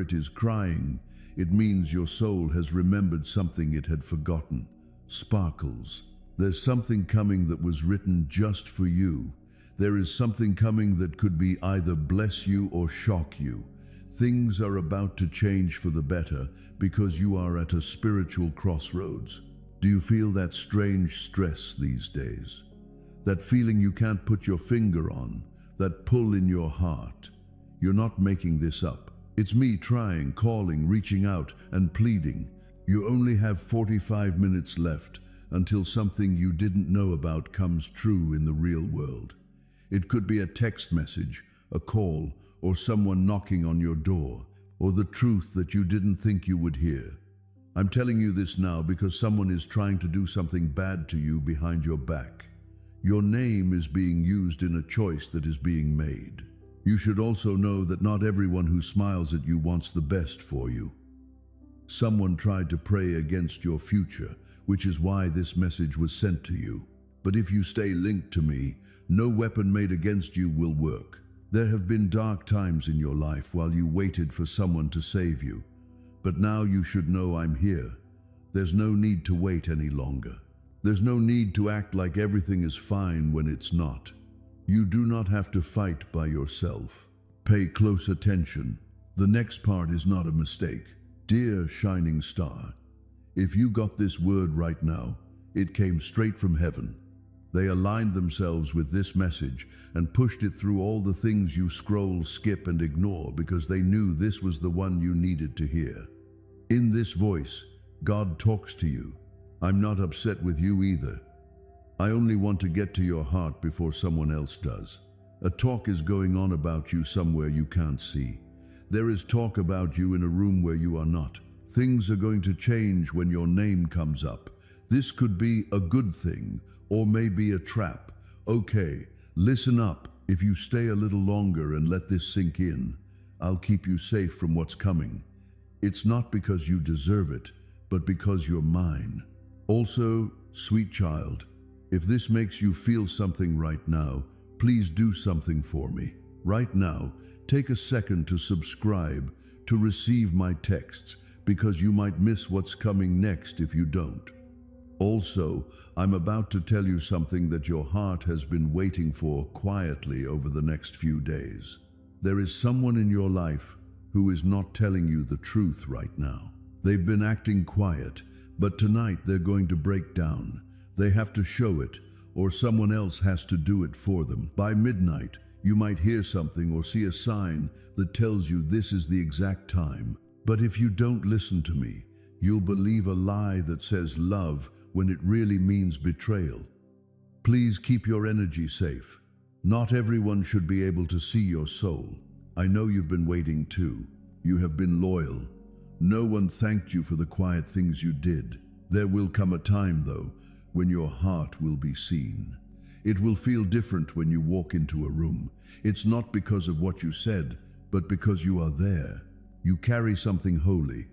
it is crying, it means your soul has remembered something it had forgotten. Sparkles. There's something coming that was written just for you. There is something coming that could be either bless you or shock you. Things are about to change for the better because you are at a spiritual crossroads. Do you feel that strange stress these days? That feeling you can't put your finger on, that pull in your heart? You're not making this up. It's me trying, calling, reaching out, and pleading. You only have 45 minutes left until something you didn't know about comes true in the real world. It could be a text message, a call, or someone knocking on your door, or the truth that you didn't think you would hear. I'm telling you this now because someone is trying to do something bad to you behind your back. Your name is being used in a choice that is being made. You should also know that not everyone who smiles at you wants the best for you. Someone tried to pray against your future, which is why this message was sent to you. But if you stay linked to me, no weapon made against you will work. There have been dark times in your life while you waited for someone to save you. But now you should know I'm here. There's no need to wait any longer. There's no need to act like everything is fine when it's not. You do not have to fight by yourself. Pay close attention. The next part is not a mistake. Dear shining star, if you got this word right now, it came straight from heaven. They aligned themselves with this message and pushed it through all the things you scroll, skip, and ignore because they knew this was the one you needed to hear. In this voice, God talks to you. I'm not upset with you either. I only want to get to your heart before someone else does. A talk is going on about you somewhere you can't see. There is talk about you in a room where you are not. Things are going to change when your name comes up. This could be a good thing, or maybe a trap. Okay, listen up. If you stay a little longer and let this sink in, I'll keep you safe from what's coming. It's not because you deserve it, but because you're mine. Also, sweet child, if this makes you feel something right now, please do something for me. Right now, take a second to subscribe, to receive my texts, because you might miss what's coming next if you don't. Also, I'm about to tell you something that your heart has been waiting for quietly over the next few days. There is someone in your life who is not telling you the truth right now. They've been acting quiet, but tonight they're going to break down. They have to show it, or someone else has to do it for them. By midnight, you might hear something or see a sign that tells you this is the exact time. But if you don't listen to me, you'll believe a lie that says love when it really means betrayal. Please keep your energy safe. Not everyone should be able to see your soul. I know you've been waiting too. You have been loyal. No one thanked you for the quiet things you did. There will come a time, though, when your heart will be seen. It will feel different when you walk into a room. It's not because of what you said, but because you are there. You carry something holy,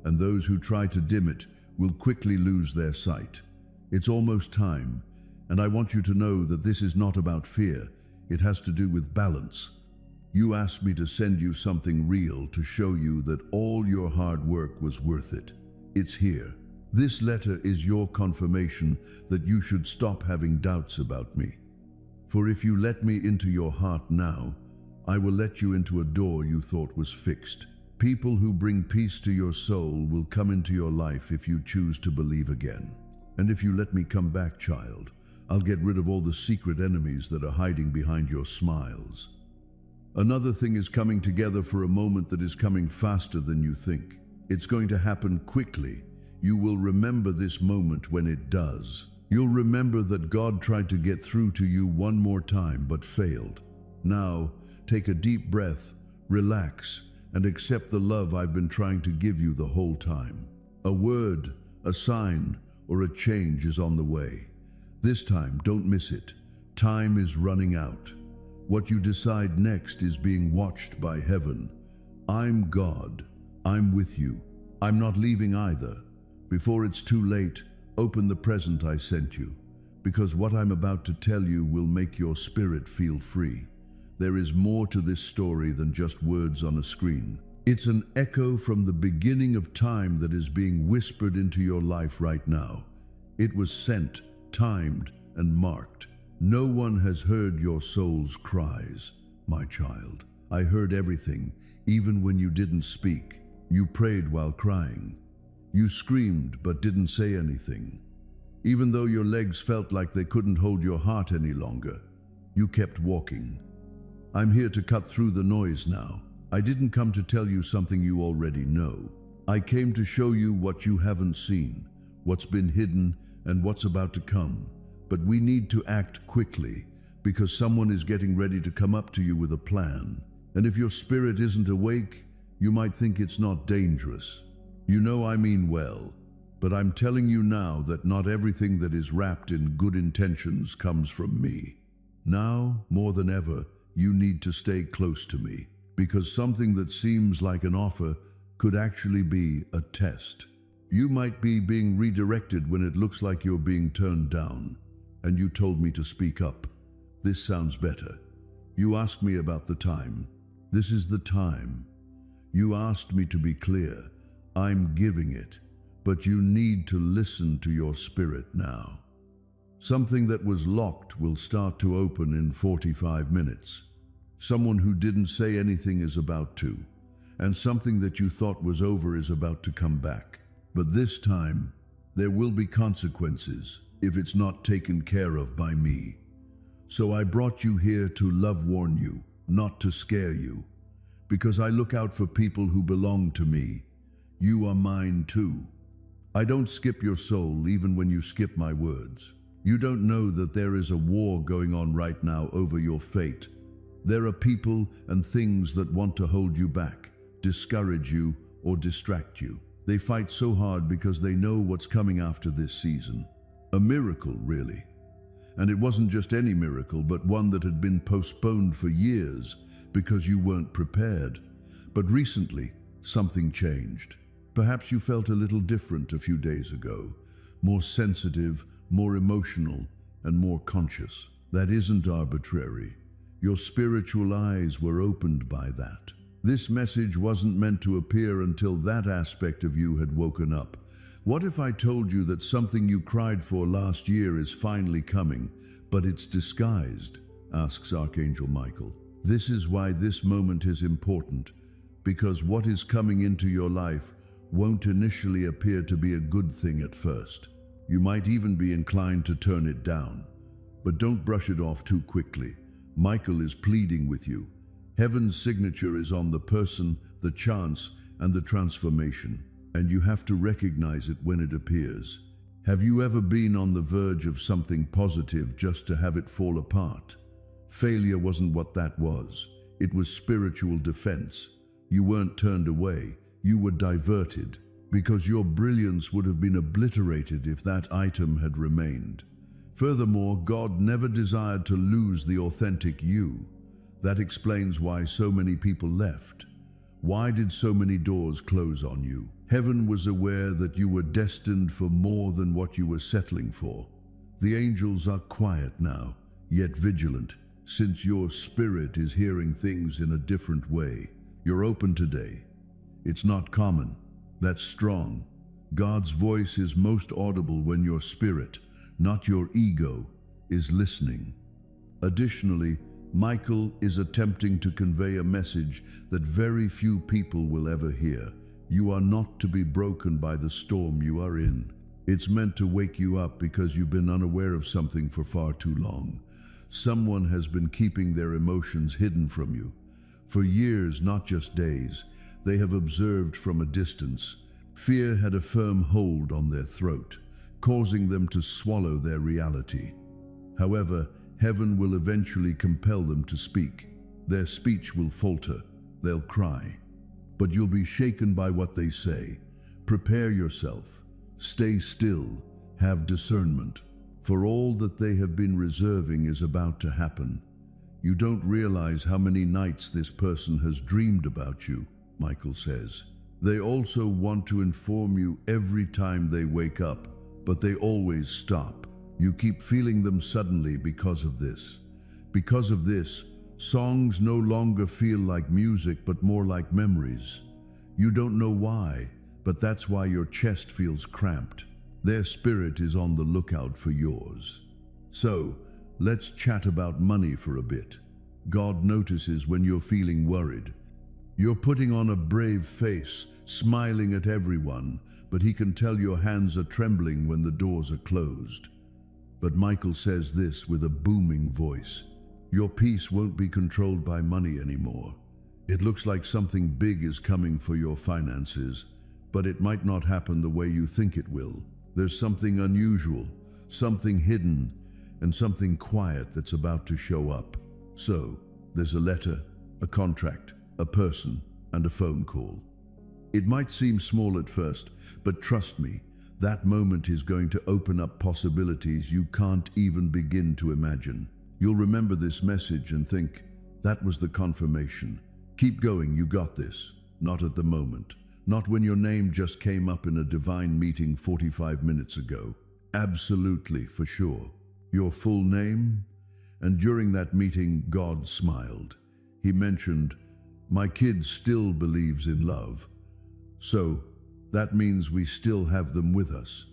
and those who try to dim it will quickly lose their sight. It's almost time, and I want you to know that this is not about fear. It has to do with balance. You asked me to send you something real to show you that all your hard work was worth it. It's here. This letter is your confirmation that you should stop having doubts about me. For if you let me into your heart now, I will let you into a door you thought was fixed. People who bring peace to your soul will come into your life if you choose to believe again. And if you let me come back, child, I'll get rid of all the secret enemies that are hiding behind your smiles. Another thing is coming together for a moment that is coming faster than you think. It's going to happen quickly. You will remember this moment when it does. You'll remember that God tried to get through to you one more time but failed. Now, take a deep breath, relax, and accept the love I've been trying to give you the whole time. A word, a sign, or a change is on the way. This time, don't miss it. Time is running out. What you decide next is being watched by heaven. I'm God. I'm with you. I'm not leaving either. Before it's too late, open the present I sent you, because what I'm about to tell you will make your spirit feel free. There is more to this story than just words on a screen. It's an echo from the beginning of time that is being whispered into your life right now. It was sent, timed, and marked. No one has heard your soul's cries, my child. I heard everything, even when you didn't speak. You prayed while crying. You screamed but didn't say anything. Even though your legs felt like they couldn't hold your heart any longer, you kept walking. I'm here to cut through the noise now. I didn't come to tell you something you already know. I came to show you what you haven't seen, what's been hidden, and what's about to come. But we need to act quickly, because someone is getting ready to come up to you with a plan. And if your spirit isn't awake, you might think it's not dangerous. You know I mean well, but I'm telling you now that not everything that is wrapped in good intentions comes from me. Now, more than ever, you need to stay close to me, because something that seems like an offer could actually be a test. You might be being redirected when it looks like you're being turned down, and you told me to speak up. This sounds better. You asked me about the time. This is the time. You asked me to be clear. I'm giving it, but you need to listen to your spirit now. Something that was locked will start to open in 45 minutes. Someone who didn't say anything is about to, and something that you thought was over is about to come back. But this time, there will be consequences if it's not taken care of by me. So I brought you here to love warn you, not to scare you, because I look out for people who belong to me. You are mine too. I don't skip your soul even when you skip my words. You don't know that there is a war going on right now over your fate. There are people and things that want to hold you back, discourage you, or distract you. They fight so hard because they know what's coming after this season. A miracle, really. And it wasn't just any miracle, but one that had been postponed for years because you weren't prepared. But recently, something changed. Perhaps you felt a little different a few days ago, more sensitive, more emotional, and more conscious. That isn't arbitrary. Your spiritual eyes were opened by that. This message wasn't meant to appear until that aspect of you had woken up. What if I told you that something you cried for last year is finally coming, but it's disguised? Asks Archangel Michael. This is why this moment is important, because what is coming into your life won't initially appear to be a good thing at first. You might even be inclined to turn it down. But don't brush it off too quickly. Michael is pleading with you. Heaven's signature is on the person, the chance, and the transformation, and you have to recognize it when it appears. Have you ever been on the verge of something positive just to have it fall apart? Failure wasn't what that was. It was spiritual defense. You weren't turned away. You were diverted, because your brilliance would have been obliterated if that item had remained. Furthermore, God never desired to lose the authentic you. That explains why so many people left. Why did so many doors close on you? Heaven was aware that you were destined for more than what you were settling for. The angels are quiet now, yet vigilant, since your spirit is hearing things in a different way. You're open today. It's not common. That's strong. God's voice is most audible when your spirit, not your ego, is listening. Additionally, Michael is attempting to convey a message that very few people will ever hear. You are not to be broken by the storm you are in. It's meant to wake you up because you've been unaware of something for far too long. Someone has been keeping their emotions hidden from you. For years, not just days, they have observed from a distance. Fear had a firm hold on their throat, causing them to swallow their reality. However, heaven will eventually compel them to speak. Their speech will falter, they'll cry. But you'll be shaken by what they say. Prepare yourself. Stay still. Have discernment. For all that they have been reserving is about to happen. You don't realize how many nights this person has dreamed about you, Michael says. They also want to inform you every time they wake up, but they always stop. You keep feeling them suddenly because of this. Because of this, songs no longer feel like music but more like memories. You don't know why, but that's why your chest feels cramped. Their spirit is on the lookout for yours. So, let's chat about money for a bit. God notices when you're feeling worried. You're putting on a brave face, smiling at everyone, but he can tell your hands are trembling when the doors are closed. But Michael says this with a booming voice. Your peace won't be controlled by money anymore. It looks like something big is coming for your finances, but it might not happen the way you think it will. There's something unusual, something hidden, and something quiet that's about to show up. So, there's a letter, a contract, a person, and a phone call. It might seem small at first, but trust me, that moment is going to open up possibilities you can't even begin to imagine. You'll remember this message and think, that was the confirmation. Keep going, you got this. Not at the moment. Not when your name just came up in a divine meeting 45 minutes ago. Absolutely, for sure. Your full name? And during that meeting, God smiled. He mentioned, my kid still believes in love. So, that means we still have them with us.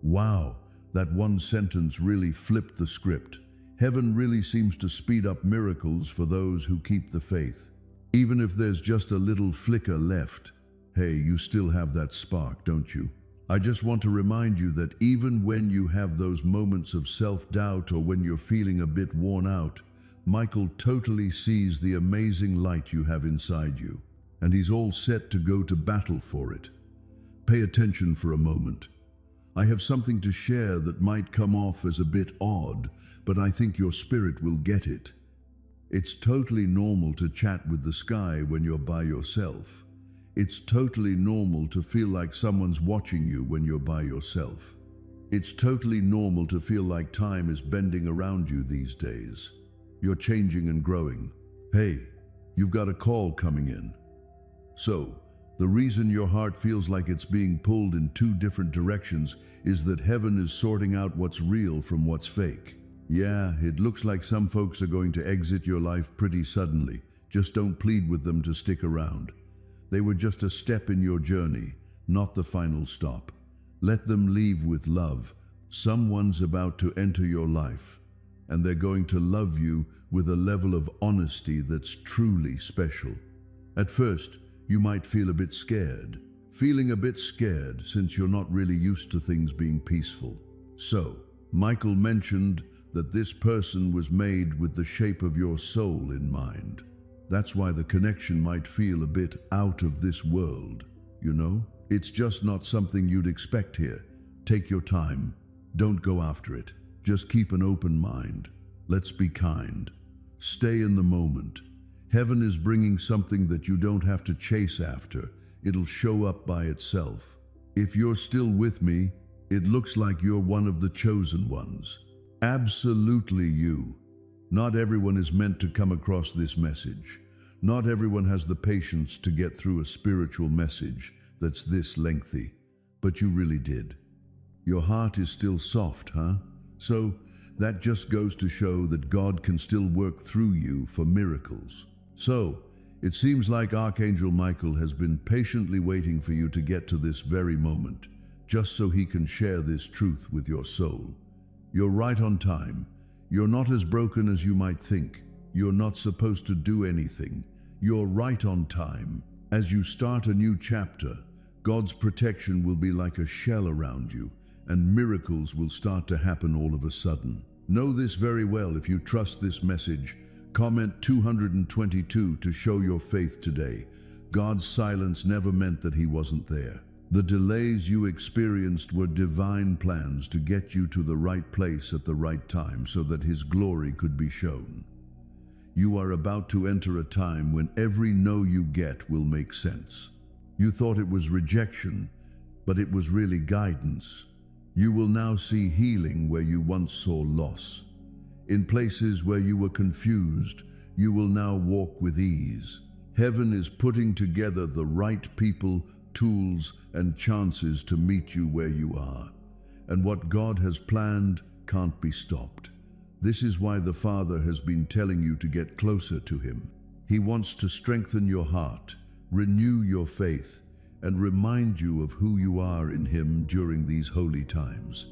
Wow, that one sentence really flipped the script. Heaven really seems to speed up miracles for those who keep the faith. Even if there's just a little flicker left, hey, you still have that spark, don't you? I just want to remind you that even when you have those moments of self-doubt or when you're feeling a bit worn out, Michael totally sees the amazing light you have inside you, and he's all set to go to battle for it. Pay attention for a moment. I have something to share that might come off as a bit odd, but I think your spirit will get it. It's totally normal to chat with the sky when you're by yourself. It's totally normal to feel like someone's watching you when you're by yourself. It's totally normal to feel like time is bending around you these days. You're changing and growing. Hey, you've got a call coming in. So, the reason your heart feels like it's being pulled in two different directions is that heaven is sorting out what's real from what's fake. Yeah, it looks like some folks are going to exit your life pretty suddenly. Just don't plead with them to stick around. They were just a step in your journey, not the final stop. Let them leave with love. Someone's about to enter your life, and they're going to love you with a level of honesty that's truly special. At first, you might feel a bit scared. Feeling a bit scared since you're not really used to things being peaceful. So, Michael mentioned that this person was made with the shape of your soul in mind. That's why the connection might feel a bit out of this world, you know? It's just not something you'd expect here. Take your time. Don't go after it. Just keep an open mind. Let's be kind. Stay in the moment. Heaven is bringing something that you don't have to chase after. It'll show up by itself. If you're still with me, it looks like you're one of the chosen ones. Absolutely you. Not everyone is meant to come across this message. Not everyone has the patience to get through a spiritual message that's this lengthy. But you really did. Your heart is still soft, huh? So, that just goes to show that God can still work through you for miracles. So, it seems like Archangel Michael has been patiently waiting for you to get to this very moment, just so he can share this truth with your soul. You're right on time. You're not as broken as you might think. You're not supposed to do anything. You're right on time. As you start a new chapter, God's protection will be like a shell around you, and miracles will start to happen all of a sudden. Know this very well if you trust this message. Comment 222 to show your faith today. God's silence never meant that he wasn't there. The delays you experienced were divine plans to get you to the right place at the right time so that his glory could be shown. You are about to enter a time when every no you get will make sense. You thought it was rejection, but it was really guidance. You will now see healing where you once saw loss. In places where you were confused, you will now walk with ease. Heaven is putting together the right people, tools, and chances to meet you where you are. And what God has planned can't be stopped. This is why the Father has been telling you to get closer to him. He wants to strengthen your heart, renew your faith, and remind you of who you are in Him during these holy times.